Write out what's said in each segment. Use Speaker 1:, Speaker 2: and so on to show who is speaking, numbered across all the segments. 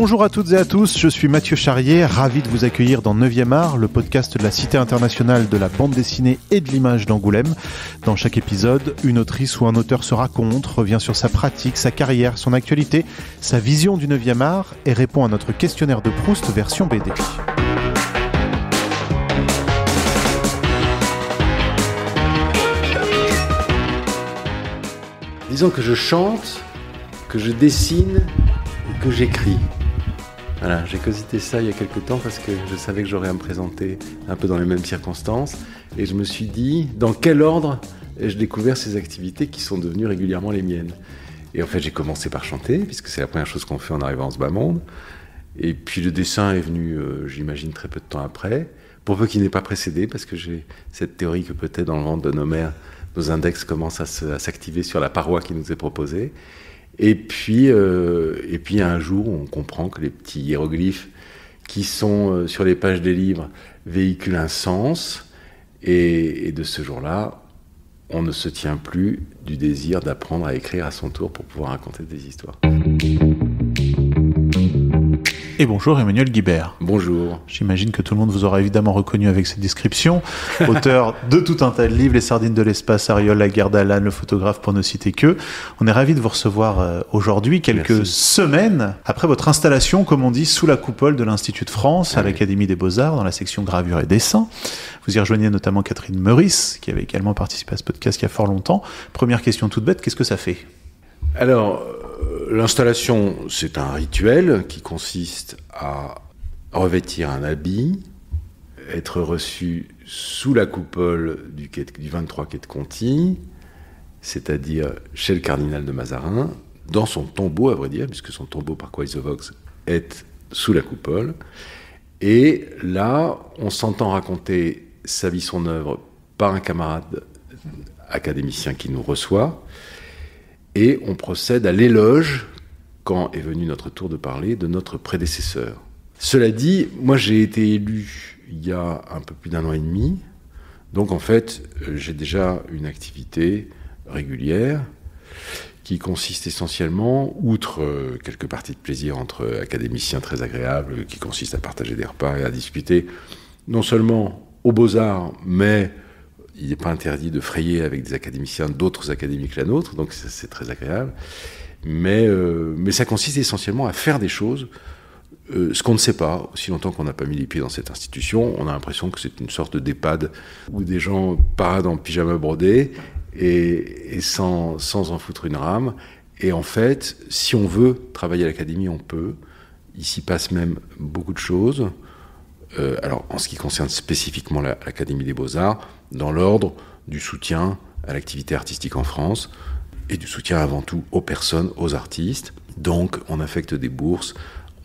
Speaker 1: Bonjour à toutes et à tous, je suis Mathieu Charrier, ravi de vous accueillir dans 9e art, le podcast de la Cité internationale de la bande dessinée et de l'image d'Angoulême. Dans chaque épisode, une autrice ou un auteur se raconte, revient sur sa pratique, sa carrière, son actualité, sa vision du 9e art et répond à notre questionnaire de Proust version BD.
Speaker 2: Disons que je chante, que je dessine et que j'écris. Voilà, j'ai cogité ça il y a quelque temps parce que je savais que j'aurais à me présenter un peu dans les mêmes circonstances. Et je me suis dit, dans quel ordre ai-je découvert ces activités qui sont devenues régulièrement les miennes ? Et en fait, j'ai commencé par chanter, puisque c'est la première chose qu'on fait en arrivant en ce bas monde. Et puis le dessin est venu, j'imagine, très peu de temps après, pour peu qu'il n'ait pas précédé, parce que j'ai cette théorie que peut-être dans le ventre de nos mères, nos index commencent à s'activer sur la paroi qui nous est proposée. Et puis un jour, on comprend que les petits hiéroglyphes qui sont sur les pages des livres véhiculent un sens. Et de ce jour-là, on ne se tient plus du désir d'apprendre à écrire à son tour pour pouvoir raconter des histoires.
Speaker 1: Et bonjour Emmanuel Guibert.
Speaker 2: Bonjour.
Speaker 1: J'imagine que tout le monde vous aura évidemment reconnu avec cette description. Auteur de tout un tas de livres, Les Sardines de l'espace, Ariol, La guerre d'Alan, Le photographe pour ne citer que. On est ravis de vous recevoir aujourd'hui, quelques semaines après votre installation, comme on dit, sous la coupole de l'Institut de France, à l'Académie des Beaux-Arts, dans la section gravure et dessin. Vous y rejoignez notamment Catherine Meurice, qui avait également participé à ce podcast il y a fort longtemps. Première question toute bête, qu'est-ce que ça fait ?
Speaker 2: Alors, l'installation, c'est un rituel qui consiste à revêtir un habit, être reçu sous la coupole du 23 quai de Conti, c'est-à-dire chez le cardinal de Mazarin, dans son tombeau, à vrai dire, puisque son tombeau par Coysevox est sous la coupole. Et là, on s'entend raconter sa vie, son œuvre, par un camarade académicien qui nous reçoit. Et on procède à l'éloge, quand est venu notre tour de parler, de notre prédécesseur. Cela dit, moi j'ai été élu il y a un peu plus d'1 an et demi, donc en fait j'ai déjà une activité régulière qui consiste essentiellement, outre quelques parties de plaisir entre académiciens très agréables, qui consistent à partager des repas et à discuter, non seulement aux Beaux-Arts, mais il n'est pas interdit de frayer avec des académiciens d'autres académies que la nôtre, donc c'est très agréable. Mais ça consiste essentiellement à faire des choses, ce qu'on ne sait pas. Aussi longtemps qu'on n'a pas mis les pieds dans cette institution, on a l'impression que c'est une sorte d'EHPAD où des gens paradent en pyjama brodé et sans en foutre une rame. Et en fait, si on veut travailler à l'académie, on peut. Il s'y passe même beaucoup de choses. Alors, en ce qui concerne spécifiquement l'Académie des Beaux-Arts, dans l'ordre du soutien à l'activité artistique en France et du soutien avant tout aux personnes, aux artistes. Donc, on affecte des bourses,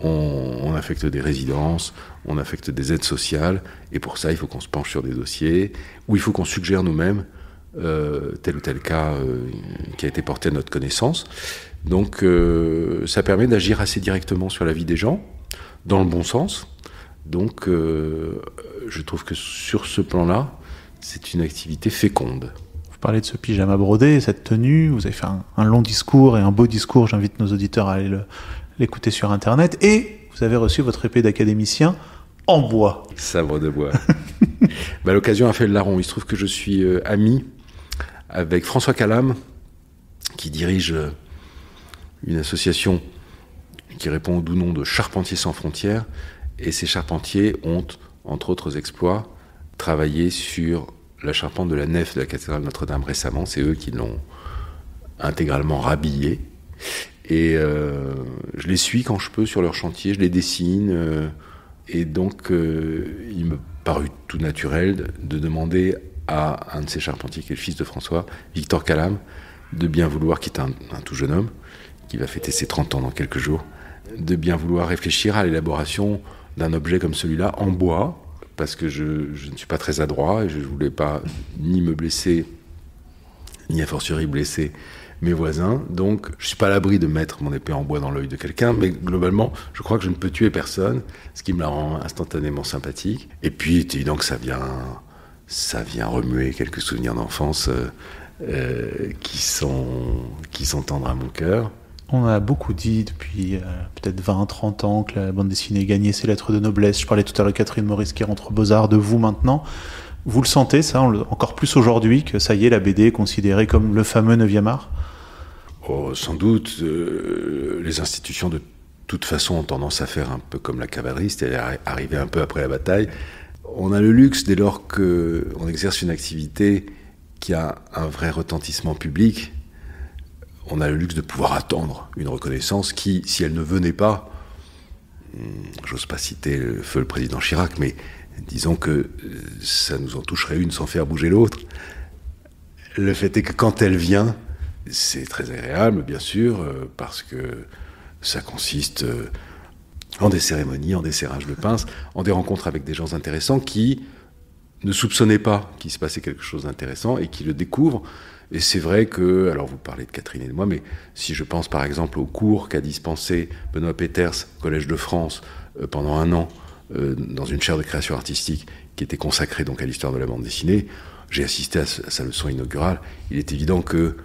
Speaker 2: on affecte des résidences, on affecte des aides sociales, et pour ça, il faut qu'on se penche sur des dossiers, ou il faut qu'on suggère nous-mêmes tel ou tel cas qui a été porté à notre connaissance. Donc, ça permet d'agir assez directement sur la vie des gens, dans le bon sens. Donc, je trouve que sur ce plan-là, c'est une activité féconde.
Speaker 1: Vous parlez de ce pyjama brodé, cette tenue, vous avez fait un long discours et un beau discours, j'invite nos auditeurs à aller l'écouter sur Internet, et vous avez reçu votre épée d'académicien en bois.
Speaker 2: Sabre de bois. L'occasion a fait le larron. Il se trouve que je suis ami avec François Calame, qui dirige une association qui répond au doux nom de Charpentiers sans frontières. Et ces charpentiers ont, entre autres exploits, travaillé sur la charpente de la nef de la cathédrale Notre-Dame récemment. C'est eux qui l'ont intégralement rhabillée. Et je les suis quand je peux sur leur chantier, je les dessine. Et donc, il me parut tout naturel de demander à un de ces charpentiers, qui est le fils de François, Victor Calame, de bien vouloir, qui est un tout jeune homme, qui va fêter ses 30 ans dans quelques jours, de bien vouloir réfléchir à l'élaboration d'un objet comme celui-là en bois, parce que je ne suis pas très adroit et je ne voulais pas ni me blesser, ni a fortiori blesser mes voisins. Donc, je ne suis pas à l'abri de mettre mon épée en bois dans l'œil de quelqu'un, mais globalement, je crois que je ne peux tuer personne, ce qui me la rend instantanément sympathique. Et puis, évidemment que ça vient remuer quelques souvenirs d'enfance qui sont tendres à mon cœur.
Speaker 1: On a beaucoup dit depuis peut-être 20-30 ans que la bande dessinée gagnait ses lettres de noblesse. Je parlais tout à l'heure de Catherine Maurice qui rentre aux Beaux-Arts, de vous maintenant. Vous le sentez, ça, encore plus aujourd'hui, que ça y est, la BD est considérée comme le fameux 9e art ?
Speaker 2: Sans doute, les institutions de toute façon ont tendance à faire un peu comme la cavalerie, c'est-à-dire arriver un peu après la bataille. On a le luxe, dès lors qu'on exerce une activité qui a un vrai retentissement public, on a le luxe de pouvoir attendre une reconnaissance qui, si elle ne venait pas, j'ose pas citer le feu le président Chirac, mais disons que ça nous en toucherait une sans faire bouger l'autre. Le fait est que quand elle vient, c'est très agréable, bien sûr, parce que ça consiste en des cérémonies, en des serrages de pince, en des rencontres avec des gens intéressants qui ne soupçonnaient pas qu'il se passait quelque chose d'intéressant et qui le découvrent. Et c'est vrai que, alors vous parlez de Catherine et de moi, mais si je pense par exemple au cours qu'a dispensé Benoît Peters, Collège de France, pendant 1 an, dans une chaire de création artistique qui était consacrée donc à l'histoire de la bande dessinée, j'ai assisté à sa leçon inaugurale. Il est évident que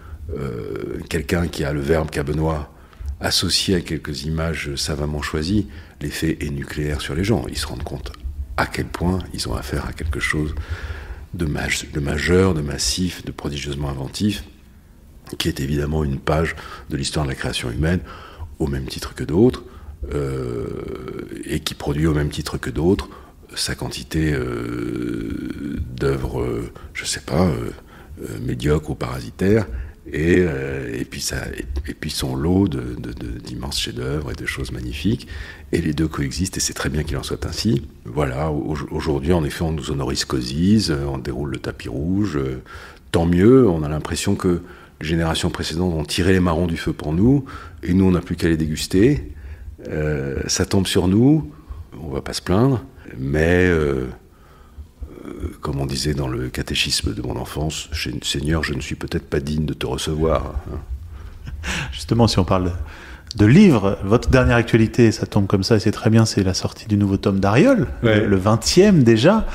Speaker 2: quelqu'un qui a le verbe qu'a Benoît, associé à quelques images savamment choisies, l'effet est nucléaire sur les gens. Ils se rendent compte à quel point ils ont affaire à quelque chose de majeur, de massif, de prodigieusement inventif, qui est évidemment une page de l'histoire de la création humaine, au même titre que d'autres, et qui produit au même titre que d'autres sa quantité d'œuvres, médiocres ou parasitaires, et puis son lot d'immenses chefs-d'œuvre et de choses magnifiques, et les deux coexistent, et c'est très bien qu'il en soit ainsi. Voilà, aujourd'hui, en effet, on nous honoris causis, on déroule le tapis rouge, tant mieux, on a l'impression que les générations précédentes ont tiré les marrons du feu pour nous, et nous, on n'a plus qu'à les déguster. Ça tombe sur nous, on va pas se plaindre, mais comme on disait dans le catéchisme de mon enfance, Seigneur, je ne suis peut-être pas digne de te recevoir.
Speaker 1: Justement, si on parle de livres, votre dernière actualité, ça tombe comme ça et c'est très bien, c'est la sortie du nouveau tome d'Ariol, ouais. le 20e déjà.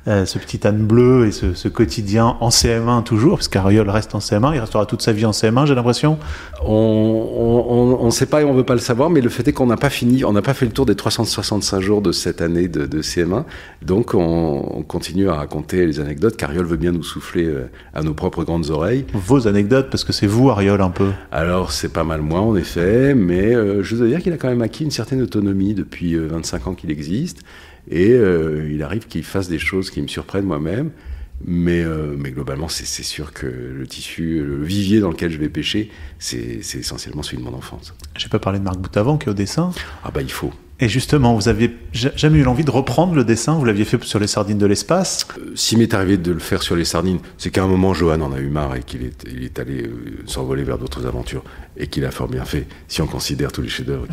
Speaker 1: Ce petit âne bleu et ce quotidien en CM1 toujours, parce qu'Ariol reste en CM1, il restera toute sa vie en CM1, j'ai l'impression.
Speaker 2: On ne sait pas et on ne veut pas le savoir, mais le fait est qu'on n'a pas fini, on n'a pas fait le tour des 365 jours de cette année de CM1, donc on continue à raconter les anecdotes qu'Ariol veut bien nous souffler à nos propres grandes oreilles.
Speaker 1: Vos anecdotes, parce que c'est vous, Ariol, un peu.
Speaker 2: Alors, c'est pas mal moi, en effet, mais je dois dire qu'il a quand même acquis une certaine autonomie depuis 25 ans qu'il existe. Et il arrive qu'il fasse des choses qui me surprennent moi-même, mais globalement, c'est sûr que le tissu, le vivier dans lequel je vais pêcher, c'est essentiellement celui de mon enfance.
Speaker 1: J'ai pas parlé de Marc Boutavant qui est au dessin.
Speaker 2: Ah bah il faut.
Speaker 1: Et justement, vous aviez jamais eu l'envie de reprendre le dessin ? Vous l'aviez fait sur les sardines de l'espace ?
Speaker 2: S'il m'est arrivé de le faire sur les sardines, c'est qu'à un moment, Johan en a eu marre et qu'il est allé s'envoler vers d'autres aventures, et qu'il a fort bien fait, si on considère tous les chefs-d'œuvre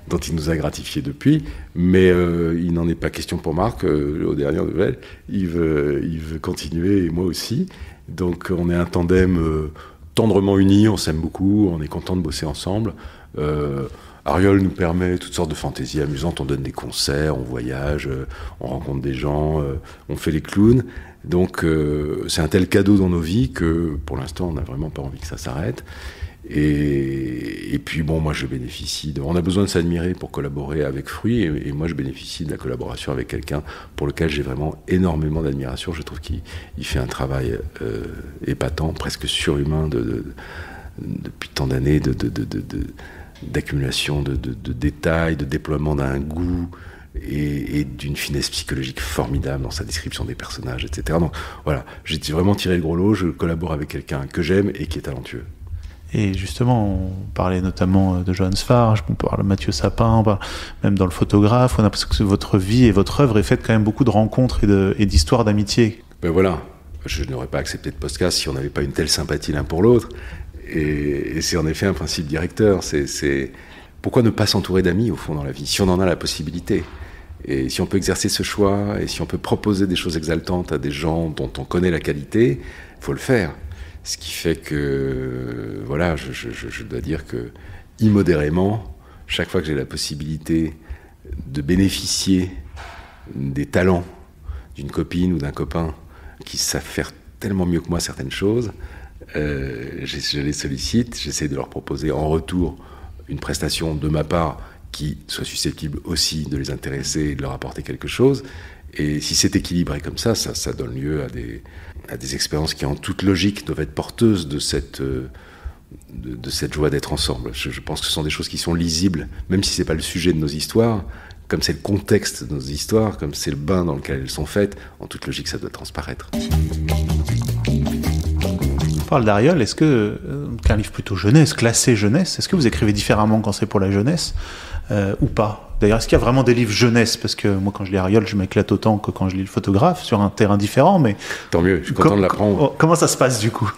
Speaker 2: dont il nous a gratifiés depuis. Mais il n'en est pas question pour Marc, aux dernières nouvelles. Il veut continuer, et moi aussi. Donc on est un tandem tendrement uni, on s'aime beaucoup, on est content de bosser ensemble. Ariol nous permet toutes sortes de fantaisies amusantes, on donne des concerts, on voyage, on rencontre des gens, on fait les clowns. Donc c'est un tel cadeau dans nos vies que pour l'instant on n'a vraiment pas envie que ça s'arrête. Et puis bon, moi je bénéficie on a besoin de s'admirer pour collaborer avec Fruit, et moi je bénéficie de la collaboration avec quelqu'un pour lequel j'ai vraiment énormément d'admiration. Je trouve qu'il fait un travail épatant, presque surhumain depuis tant d'années d'accumulation de détails, de déploiement d'un goût et d'une finesse psychologique formidable dans sa description des personnages, etc. Donc voilà, j'ai vraiment tiré le gros lot, je collabore avec quelqu'un que j'aime et qui est talentueux.
Speaker 1: Et justement, on parlait notamment de Johan Sfarge, on parle de Mathieu Sapin, même dans Le Photographe, on a l'impression que votre vie et votre œuvre est faite quand même beaucoup de rencontres et d'histoires d'amitié.
Speaker 2: Ben voilà, je n'aurais pas accepté de podcast si on n'avait pas une telle sympathie l'un pour l'autre. Et c'est en effet un principe directeur. C'est pourquoi ne pas s'entourer d'amis, au fond, dans la vie, si on en a la possibilité. Et si on peut exercer ce choix, et si on peut proposer des choses exaltantes à des gens dont on connaît la qualité, il faut le faire. Ce qui fait que, voilà, je dois dire que, immodérément, chaque fois que j'ai la possibilité de bénéficier des talents d'une copine ou d'un copain qui savent faire tellement mieux que moi certaines choses, je les sollicite, j'essaie de leur proposer en retour une prestation de ma part qui soit susceptible aussi de les intéresser et de leur apporter quelque chose. Et si c'est équilibré comme ça donne lieu à des expériences qui, en toute logique, doivent être porteuses de cette joie d'être ensemble. Je pense que ce sont des choses qui sont lisibles, même si c'est pas le sujet de nos histoires, comme c'est le contexte de nos histoires, comme c'est le bain dans lequel elles sont faites, en toute logique, ça doit transparaître.
Speaker 1: On parle d'Ariol, est-ce que, qu'un livre plutôt jeunesse, classé jeunesse, est-ce que vous écrivez différemment quand c'est pour la jeunesse ou pas ? D'ailleurs, est-ce qu'il y a vraiment des livres jeunesse ? Parce que moi, quand je lis Ariol, je m'éclate autant que quand je lis Le Photographe, sur un terrain différent, mais...
Speaker 2: Tant mieux, je suis content de l'apprendre.
Speaker 1: Comment ça se passe, du coup ?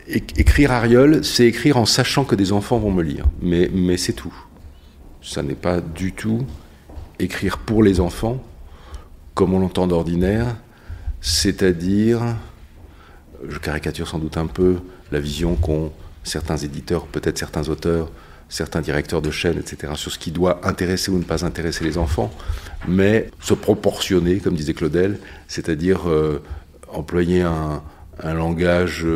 Speaker 2: Écrire Ariol, c'est écrire en sachant que des enfants vont me lire. Mais c'est tout. Ça n'est pas du tout écrire pour les enfants, comme on l'entend d'ordinaire, c'est-à-dire, je caricature sans doute un peu la vision qu'ont certains éditeurs, peut-être certains auteurs, certains directeurs de chaînes, etc., sur ce qui doit intéresser ou ne pas intéresser les enfants, mais se proportionner, comme disait Claudel, c'est-à-dire employer un langage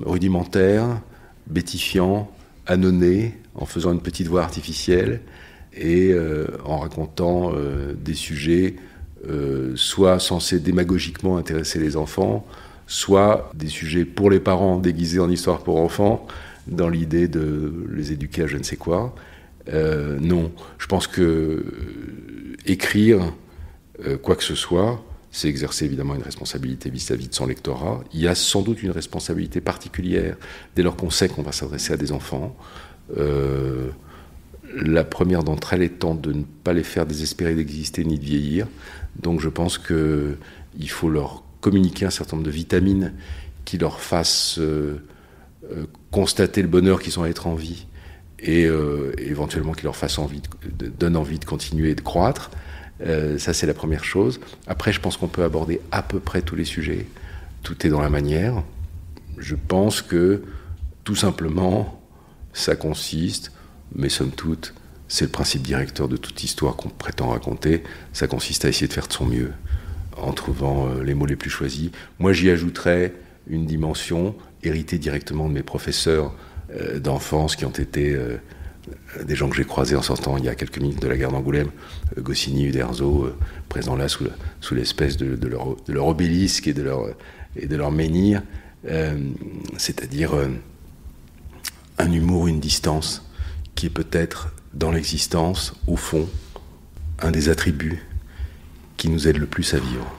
Speaker 2: rudimentaire, bêtifiant, annonné, en faisant une petite voix artificielle et en racontant des sujets soit censés démagogiquement intéresser les enfants, soit des sujets pour les parents déguisés en histoire pour enfants, dans l'idée de les éduquer à je ne sais quoi. Non, je pense que écrire quoi que ce soit, c'est exercer évidemment une responsabilité vis-à-vis de son lectorat. Il y a sans doute une responsabilité particulière dès lors qu'on sait qu'on va s'adresser à des enfants. La première d'entre elles étant de ne pas les faire désespérer d'exister ni de vieillir. Donc je pense qu'il faut leur communiquer un certain nombre de vitamines qui leur fassent constater le bonheur qu'ils ont à être en vie et éventuellement qui leur fassent donnent envie de continuer et de croître. Ça, c'est la première chose. Après, je pense qu'on peut aborder à peu près tous les sujets. Tout est dans la manière. Je pense que, tout simplement, ça consiste, mais somme toute, c'est le principe directeur de toute histoire qu'on prétend raconter, ça consiste à essayer de faire de son mieux, en trouvant les mots les plus choisis. Moi, j'y ajouterais une dimension héritée directement de mes professeurs d'enfance qui ont été... des gens que j'ai croisés en sortant il y a quelques minutes de la gare d'Angoulême, Goscinny, Uderzo, présents là sous l'espèce de leur obélisque et de leur menhir, c'est-à-dire un humour, une distance qui est peut-être dans l'existence, au fond, un des attributs qui nous aide le plus à vivre.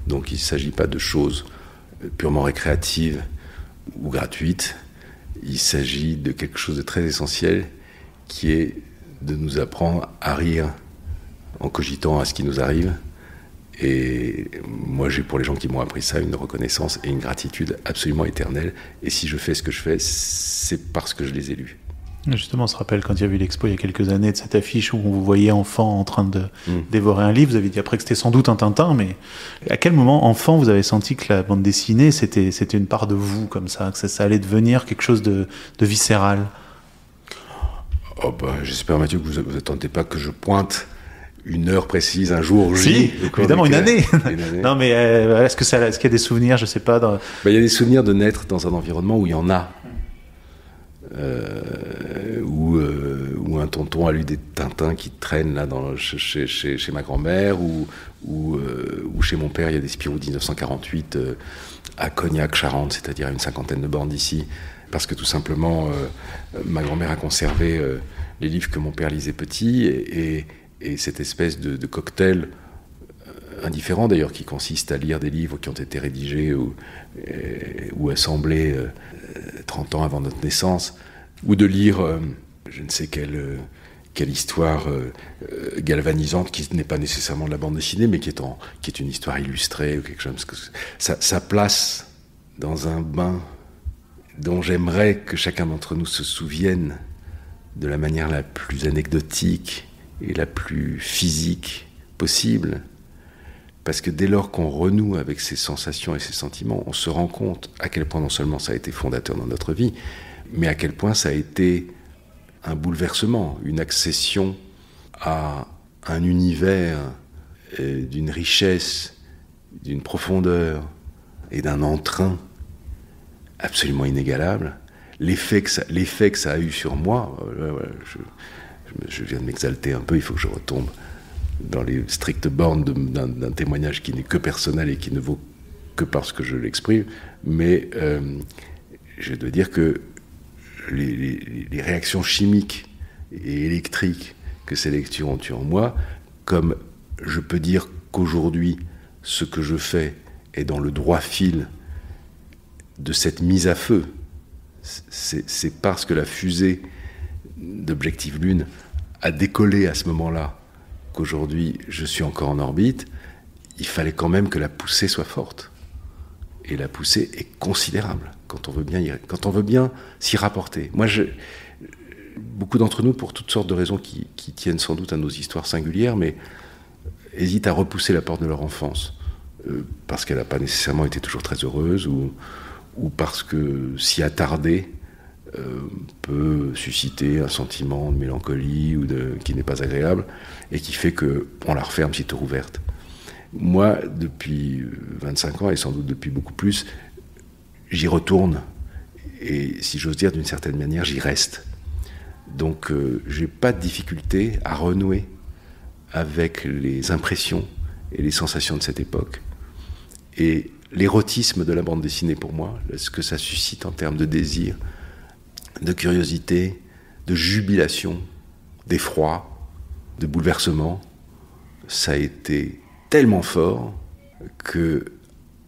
Speaker 2: Donc il ne s'agit pas de choses purement récréatives ou gratuites, il s'agit de quelque chose de très essentiel qui est de nous apprendre à rire en cogitant à ce qui nous arrive. Et moi, j'ai pour les gens qui m'ont appris ça une reconnaissance et une gratitude absolument éternelle. Et si je fais ce que je fais, c'est parce que je les ai lus.
Speaker 1: Justement, on se rappelle quand il y a eu l'expo il y a quelques années de cette affiche où on vous voyait enfant en train de dévorer un livre. Vous avez dit après que c'était sans doute un Tintin, mais à quel moment, enfant, vous avez senti que la bande dessinée, c'était une part de vous, comme ça, que ça allait devenir quelque chose de viscéral?
Speaker 2: Oh bah, j'espère, Mathieu, que vous n'attendez pas que je pointe une heure précise, un jour J.
Speaker 1: Si, évidemment, une année. Non, mais est-ce qu'il y a des souvenirs, je sais pas
Speaker 2: il y a des souvenirs de naître dans un environnement où il y en a. Où un tonton a lu des Tintins qui traînent là chez ma grand-mère, ou chez mon père, il y a des Spirou 1948 à Cognac, Charente, c'est-à-dire à une 50aine de bornes d'ici. Parce que tout simplement, ma grand-mère a conservé les livres que mon père lisait petit, et cette espèce de cocktail indifférent d'ailleurs, qui consiste à lire des livres qui ont été rédigés ou assemblés 30 ans avant notre naissance, ou de lire je ne sais quelle histoire galvanisante qui n'est pas nécessairement de la bande dessinée, mais qui est une histoire illustrée ou quelque chose. Ça place dans un bain dont j'aimerais que chacun d'entre nous se souvienne de la manière la plus anecdotique et la plus physique possible. Parce que dès lors qu'on renoue avec ces sensations et ces sentiments, on se rend compte à quel point non seulement ça a été fondateur dans notre vie, mais à quel point ça a été un bouleversement, une accession à un univers d'une richesse, d'une profondeur et d'un entrain absolument inégalable. l'effet que ça a eu sur moi, je viens de m'exalter un peu, il faut que je retombe dans les strictes bornes d'un témoignage qui n'est que personnel et qui ne vaut que parce que je l'exprime, mais je dois dire que les réactions chimiques et électriques que ces lectures ont eues en moi, comme je peux dire qu'aujourd'hui, ce que je fais est dans le droit fil de cette mise à feu, c'est parce que la fusée d'Objectif Lune a décollé à ce moment-là qu'aujourd'hui je suis encore en orbite. Il fallait quand même que la poussée soit forte. Et la poussée est considérable quand on veut bien s'y rapporter. Moi, beaucoup d'entre nous, pour toutes sortes de raisons qui tiennent sans doute à nos histoires singulières, mais hésitent à repousser la porte de leur enfance, parce qu'elle n'a pas nécessairement été toujours très heureuse, ou parce que s'y attarder peut susciter un sentiment de mélancolie qui n'est pas agréable, et qui fait qu'on la referme sitôt ouverte. Moi, depuis 25 ans, et sans doute depuis beaucoup plus, j'y retourne, et si j'ose dire d'une certaine manière, j'y reste. Donc j'ai pas de difficulté à renouer avec les impressions et les sensations de cette époque. Et l'érotisme de la bande dessinée pour moi, ce que ça suscite en termes de désir, de curiosité, de jubilation, d'effroi, de bouleversement, ça a été tellement fort que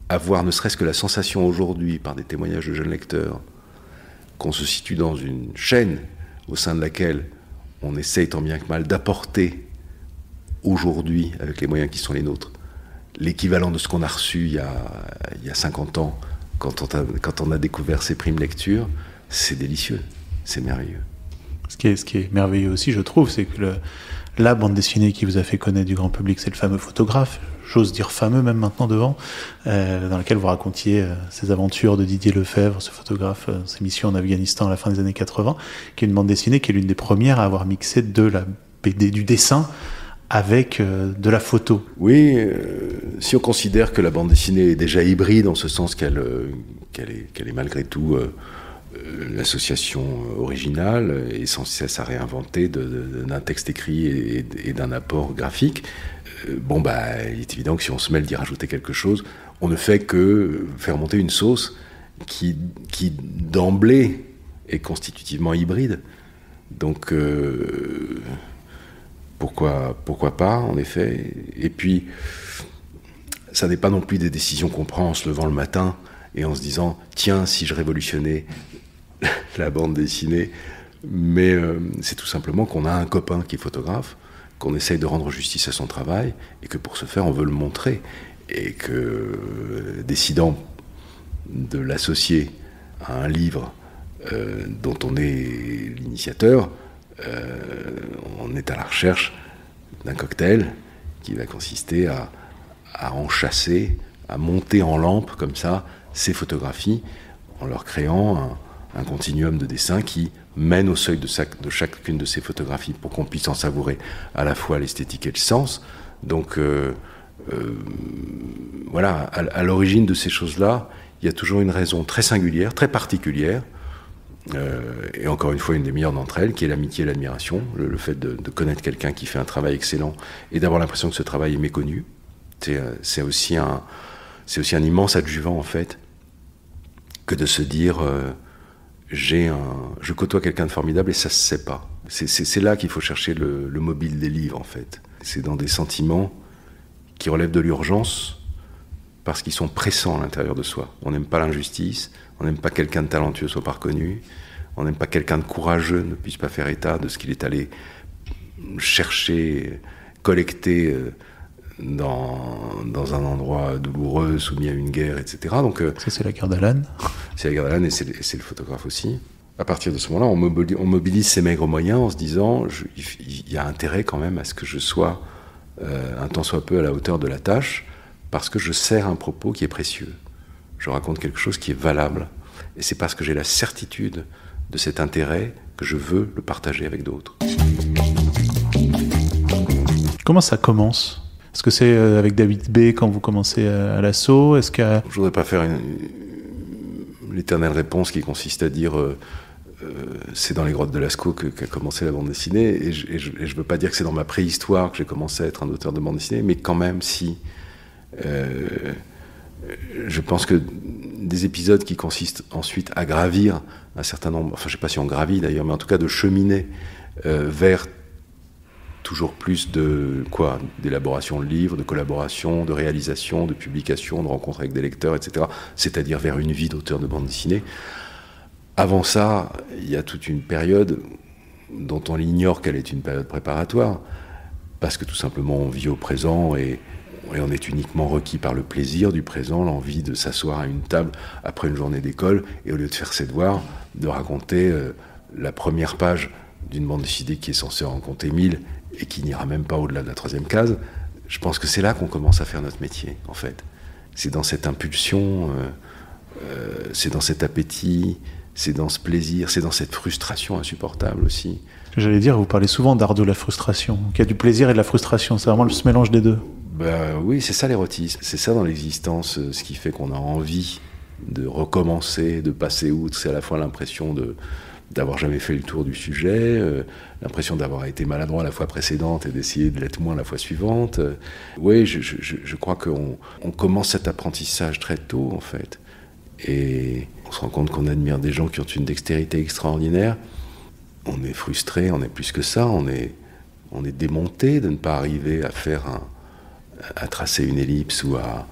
Speaker 2: avoir ne serait-ce que la sensation aujourd'hui, par des témoignages de jeunes lecteurs, qu'on se situe dans une chaîne au sein de laquelle on essaye tant bien que mal d'apporter aujourd'hui, avec les moyens qui sont les nôtres, l'équivalent de ce qu'on a reçu il y a 50 ans, quand on a découvert ces primes lectures, c'est délicieux, c'est merveilleux.
Speaker 1: Ce qui est merveilleux aussi, je trouve, c'est que la bande dessinée qui vous a fait connaître du grand public, c'est le fameux photographe, j'ose dire fameux même maintenant devant, dans lequel vous racontiez ces aventures de Didier Lefebvre, ce photographe, ses missions en Afghanistan à la fin des années 80, qui est une bande dessinée qui est l'une des premières à avoir mixé de la BD, du dessin avec de la photo.
Speaker 2: Oui, si on considère que la bande dessinée est déjà hybride, en ce sens qu'elle est malgré tout l'association originale et sans cesse à réinventer d'un texte écrit et d'un apport graphique, il est évident que si on se mêle d'y rajouter quelque chose, on ne fait que faire monter une sauce qui d'emblée est constitutivement hybride. Donc pourquoi pas, en effet. Et puis, ça n'est pas non plus des décisions qu'on prend en se levant le matin et en se disant « Tiens, si je révolutionnais la bande dessinée », mais c'est tout simplement qu'on a un copain qui est photographe, qu'on essaye de rendre justice à son travail, et que pour ce faire, on veut le montrer. Et que, décidant de l'associer à un livre dont on est l'initiateur, on est à la recherche d'un cocktail qui va consister à enchasser, à monter en lampe comme ça ces photographies en leur créant un continuum de dessin qui mène au seuil de chacune de ces photographies pour qu'on puisse en savourer à la fois l'esthétique et le sens. Donc voilà, à l'origine de ces choses-là, il y a toujours une raison très singulière, très particulière, et encore une fois une des meilleures d'entre elles, qui est l'amitié et l'admiration, le fait de connaître quelqu'un qui fait un travail excellent et d'avoir l'impression que ce travail est méconnu. C'est aussi un immense adjuvant en fait, que de se dire je côtoie quelqu'un de formidable et ça se sait pas. C'est là qu'il faut chercher le mobile des livres en fait. C'est dans des sentiments qui relèvent de l'urgence parce qu'ils sont pressants à l'intérieur de soi. On n'aime pas l'injustice, on n'aime pas que quelqu'un de talentueux soit pas reconnu, on n'aime pas que quelqu'un de courageux ne puisse pas faire état de ce qu'il est allé chercher, collecter dans un endroit douloureux, soumis à une guerre, etc. Donc,
Speaker 1: ça, c'est la guerre d'Alan.
Speaker 2: C'est la guerre d'Alan et c'est le photographe aussi. À partir de ce moment-là, on mobilise ces maigres moyens en se disant il y a intérêt quand même à ce que je sois un tant soit peu à la hauteur de la tâche, parce que je sers un propos qui est précieux. Je raconte quelque chose qui est valable. Et c'est parce que j'ai la certitude de cet intérêt que je veux le partager avec d'autres.
Speaker 1: Comment ça commence ? Est-ce que c'est avec David B quand vous commencez à l'assaut ? Est-ce que...
Speaker 2: Je voudrais pas faire l'éternelle réponse qui consiste à dire c'est dans les grottes de Lascaux qu'a commencé la bande dessinée, et je veux pas dire que c'est dans ma préhistoire que j'ai commencé à être un auteur de bande dessinée, mais quand même, si. Je pense que des épisodes qui consistent ensuite à gravir un certain nombre, enfin je sais pas si on gravit d'ailleurs, mais en tout cas de cheminer vers toujours plus d'élaboration de livres, de collaboration, de réalisation, de publication, de rencontres avec des lecteurs, etc. C'est-à-dire vers une vie d'auteur de bande dessinée. Avant ça, il y a toute une période dont on ignore qu'elle est une période préparatoire, parce que tout simplement on vit au présent et on est uniquement requis par le plaisir du présent, l'envie de s'asseoir à une table après une journée d'école, et au lieu de faire ses devoirs, de raconter la première page d'une bande dessinée qui est censée en compter 1000 et qui n'ira même pas au-delà de la 3e case. Je pense que c'est là qu'on commence à faire notre métier, en fait. C'est dans cette impulsion, c'est dans cet appétit, c'est dans ce plaisir, c'est dans cette frustration insupportable aussi.
Speaker 1: J'allais dire, vous parlez souvent d'art de la frustration, qu'il y a du plaisir et de la frustration, c'est vraiment ce mélange des deux.
Speaker 2: Oui, c'est ça l'érotisme, c'est ça dans l'existence, ce qui fait qu'on a envie de recommencer, de passer outre. C'est à la fois l'impression d'avoir jamais fait le tour du sujet, l'impression d'avoir été maladroit la fois précédente et d'essayer de l'être moins la fois suivante. Oui, je crois qu'on commence cet apprentissage très tôt, en fait. Et on se rend compte qu'on admire des gens qui ont une dextérité extraordinaire. On est frustré, on est plus que ça, on est démonté de ne pas arriver à tracer une ellipse ou à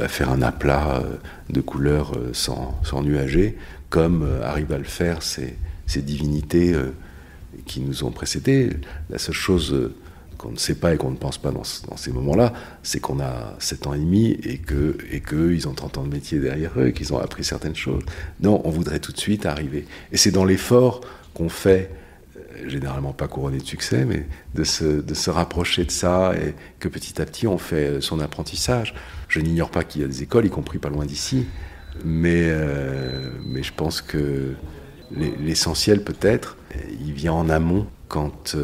Speaker 2: faire un aplat de couleurs sans nuager, comme arrivent à le faire ces divinités qui nous ont précédés. La seule chose qu'on ne sait pas et qu'on ne pense pas dans ces moments-là, c'est qu'on a 7 ans et demi et qu'eux, ils ont 30 ans de métier derrière eux et qu'ils ont appris certaines choses. Non, on voudrait tout de suite arriver. Et c'est dans l'effort qu'on fait, généralement pas couronné de succès, mais de se rapprocher de ça, et que petit à petit on fait son apprentissage. Je n'ignore pas qu'il y a des écoles, y compris pas loin d'ici, mais je pense que l'essentiel peut-être, il vient en amont quand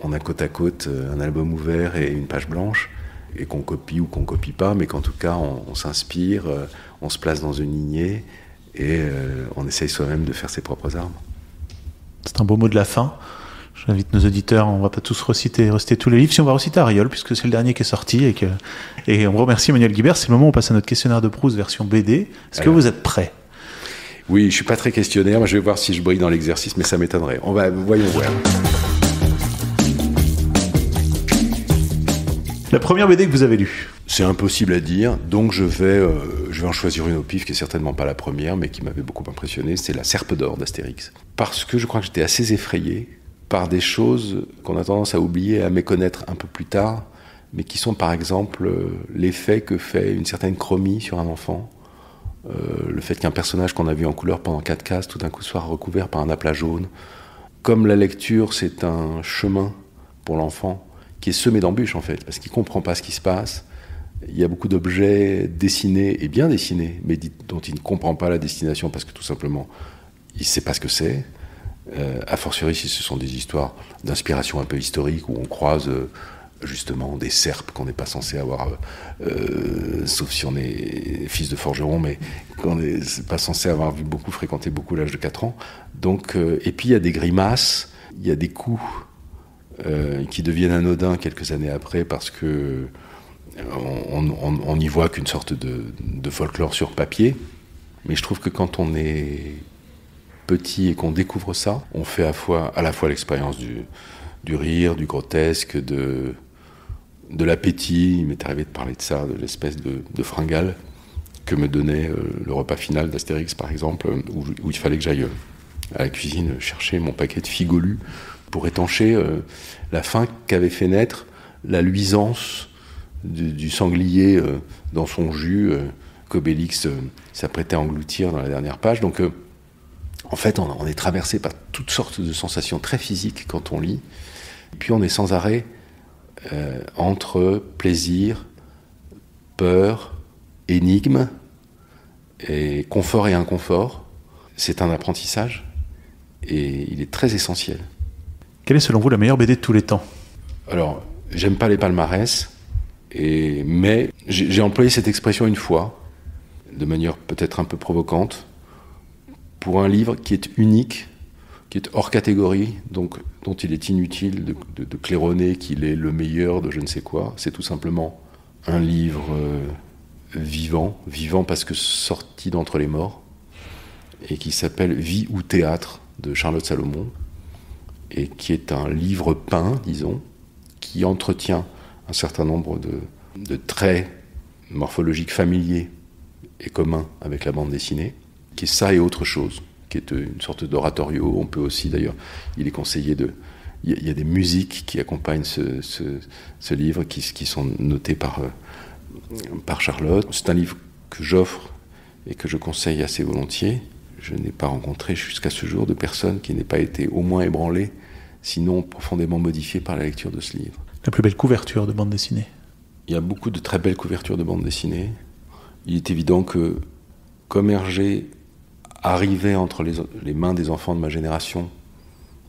Speaker 2: on a côte à côte un album ouvert et une page blanche, et qu'on copie ou qu'on copie pas, mais qu'en tout cas on s'inspire, on se place dans une lignée, et on essaye soi-même de faire ses propres armes.
Speaker 1: C'est un beau mot de la fin. J'invite nos auditeurs, on va pas tous reciter tous les livres, si on va reciter Ariol, puisque c'est le dernier qui est sorti, et on remercie Emmanuel Guibert. C'est le moment où on passe à notre questionnaire de Proust version BD. Est-ce que vous êtes prêt ?
Speaker 2: Oui, je suis pas très questionnaire, je vais voir si je brille dans l'exercice, mais ça m'étonnerait. Voyons voir.
Speaker 1: La première BD que vous avez lue ?
Speaker 2: C'est impossible à dire, donc je vais en choisir une au pif qui est certainement pas la première, mais qui m'avait beaucoup impressionné. C'est La Serpe d'or d'Astérix. Parce que je crois que j'étais assez effrayé par des choses qu'on a tendance à oublier et à méconnaître un peu plus tard, mais qui sont par exemple l'effet que fait une certaine chromie sur un enfant. Le fait qu'un personnage qu'on a vu en couleur pendant 4 cases, tout d'un coup soit recouvert par un aplat jaune. Comme la lecture, c'est un chemin pour l'enfant qui est semé d'embûches en fait, parce qu'il ne comprend pas ce qui se passe. Il y a beaucoup d'objets dessinés et bien dessinés, mais dont il ne comprend pas la destination parce que tout simplement, il ne sait pas ce que c'est. A fortiori si ce sont des histoires d'inspiration un peu historique où on croise justement des serpes qu'on n'est pas censé avoir, sauf si on est fils de forgeron, mais qu'on n'est pas censé avoir fréquenté beaucoup l'âge de 4 ans. Donc, et puis il y a des grimaces, il y a des coups qui deviennent anodins quelques années après parce que on n'y voit qu'une sorte de folklore sur papier. Mais je trouve que quand on est petit et qu'on découvre ça, on fait à la fois l'expérience du rire, du grotesque, de l'appétit. Il m'est arrivé de parler de ça, de l'espèce de fringale que me donnait le repas final d'Astérix, par exemple, où il fallait que j'aille à la cuisine chercher mon paquet de figolus pour étancher la faim qu'avait fait naître la luisance du sanglier dans son jus qu'Obélix s'apprêtait à engloutir dans la dernière page. Donc, en fait, on est traversé par toutes sortes de sensations très physiques quand on lit. Et puis, on est sans arrêt entre plaisir, peur, énigme, et confort et inconfort. C'est un apprentissage et il est très essentiel.
Speaker 1: Quelle est selon vous la meilleure BD de tous les temps ?
Speaker 2: Alors, j'aime pas les palmarès, mais j'ai employé cette expression une fois, de manière peut-être un peu provocante, pour un livre qui est unique, qui est hors catégorie, donc dont il est inutile de claironner qu'il est le meilleur de je ne sais quoi. C'est tout simplement un livre vivant parce que sorti d'entre les morts, et qui s'appelle Vie ou théâtre de Charlotte Salomon, et qui est un livre peint, disons, qui entretient un certain nombre de traits morphologiques familiers et communs avec la bande dessinée, qui est ça et autre chose, qui est une sorte d'oratorio. On peut aussi, d'ailleurs, il est conseillé il y a des musiques qui accompagnent ce livre, qui sont notées par Charlotte. C'est un livre que j'offre et que je conseille assez volontiers. Je n'ai pas rencontré jusqu'à ce jour de personne qui n'ait pas été au moins ébranlée, sinon profondément modifiée par la lecture de ce livre.
Speaker 1: La plus belle couverture de bande dessinée.
Speaker 2: Il y a beaucoup de très belles couvertures de bande dessinée. Il est évident que, comme Hergé arrivait entre les mains des enfants de ma génération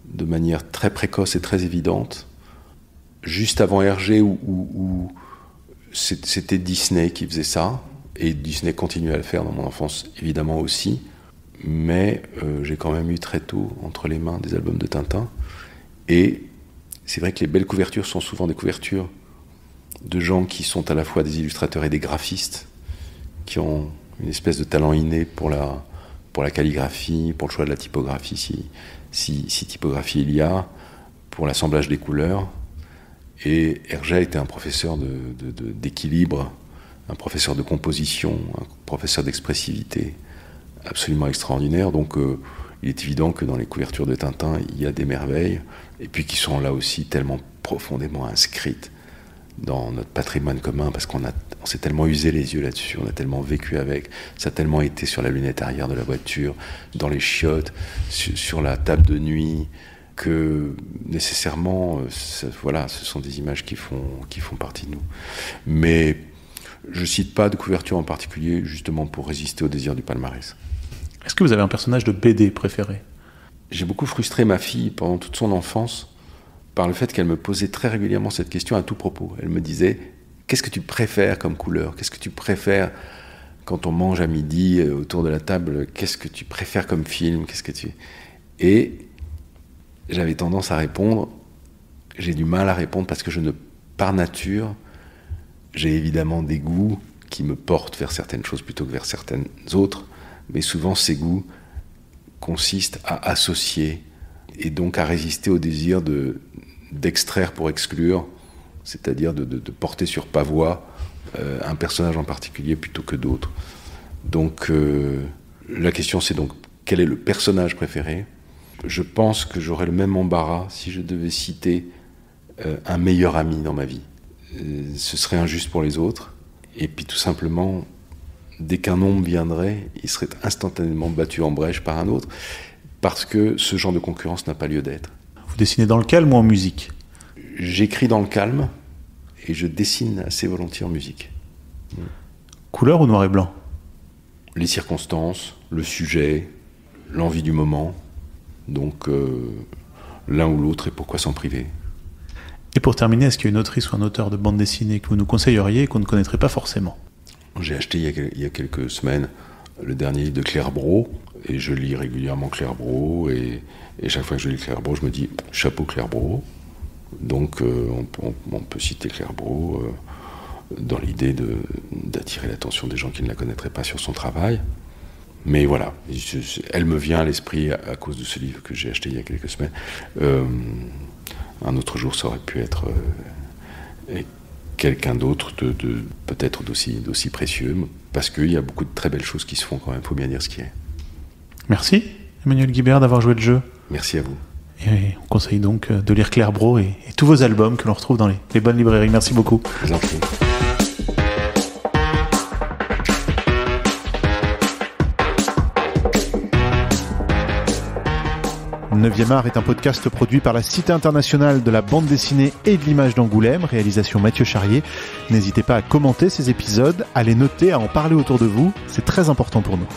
Speaker 2: de manière très précoce et très évidente, juste avant Hergé, où c'était Disney qui faisait ça, et Disney continuait à le faire dans mon enfance évidemment aussi, mais j'ai quand même eu très tôt entre les mains des albums de Tintin, et c'est vrai que les belles couvertures sont souvent des couvertures de gens qui sont à la fois des illustrateurs et des graphistes, qui ont une espèce de talent inné pour la calligraphie, pour le choix de la typographie, si typographie il y a, pour l'assemblage des couleurs. Et Hergé a été un professeur d'équilibre, un professeur de composition, un professeur d'expressivité absolument extraordinaire. Donc il est évident que dans les couvertures de Tintin, il y a des merveilles, et puis qui sont là aussi tellement profondément inscrites dans notre patrimoine commun, parce qu'on s'est tellement usé les yeux là-dessus, on a tellement vécu avec, ça a tellement été sur la lunette arrière de la voiture, dans les chiottes, sur la table de nuit, que nécessairement, voilà, ce sont des images qui font partie de nous. Mais je cite pas de couverture en particulier, justement pour résister au désir du palmarès.
Speaker 1: Est-ce que vous avez un personnage de BD préféré ?
Speaker 2: J'ai beaucoup frustré ma fille pendant toute son enfance par le fait qu'elle me posait très régulièrement cette question à tout propos. Elle me disait « Qu'est-ce que tu préfères comme couleur ? Qu'est-ce que tu préfères quand on mange à midi autour de la table ? Qu'est-ce que tu préfères comme film ? Et j'avais tendance à répondre, j'ai du mal à répondre parce que par nature, j'ai évidemment des goûts qui me portent vers certaines choses plutôt que vers certaines autres, mais souvent ces goûts consistent à associer et donc à résister au désir d'extraire pour exclure, c'est-à-dire de porter sur pavois un personnage en particulier plutôt que d'autres. Donc la question c'est donc quel est le personnage préféré ? Je pense que j'aurais le même embarras si je devais citer un meilleur ami dans ma vie. Ce serait injuste pour les autres, et puis tout simplement, dès qu'un nombre viendrait, il serait instantanément battu en brèche par un autre, parce que ce genre de concurrence n'a pas lieu d'être.
Speaker 1: Vous dessinez dans le calme ou en musique ?
Speaker 2: J'écris dans le calme, et je dessine assez volontiers en musique.
Speaker 1: Couleur ou noir et blanc ?
Speaker 2: Les circonstances, le sujet, l'envie du moment, donc l'un ou l'autre, et pourquoi s'en priver ?
Speaker 1: Et pour terminer, est-ce qu'il y a une autrice ou un auteur de bande dessinée que vous nous conseilleriez et qu'on ne connaîtrait pas forcément ?
Speaker 2: J'ai acheté il y a quelques semaines le dernier livre de Claire Brault, et je lis régulièrement Claire Brault, et chaque fois que je lis Claire Brault, je me dis « chapeau Claire Brault ». Donc on peut citer Claire Brault dans l'idée d'attirer l'attention des gens qui ne la connaîtraient pas sur son travail. Mais voilà, elle me vient à l'esprit à cause de ce livre que j'ai acheté il y a quelques semaines. Un autre jour, ça aurait pu être quelqu'un d'autre, peut-être d'aussi précieux, parce qu'il y a beaucoup de très belles choses qui se font quand même, il faut bien dire ce qui est.
Speaker 1: Merci Emmanuel Guibert d'avoir joué le jeu.
Speaker 2: Merci à vous.
Speaker 1: Et on conseille donc de lire Claire Brault et tous vos albums que l'on retrouve dans les bonnes librairies. Merci beaucoup.
Speaker 2: Je vous en prie.
Speaker 1: Neuvième Art est un podcast produit par la Cité internationale de la bande dessinée et de l'image d'Angoulême, réalisation Mathieu Charrier. N'hésitez pas à commenter ces épisodes, à les noter, à en parler autour de vous, c'est très important pour nous.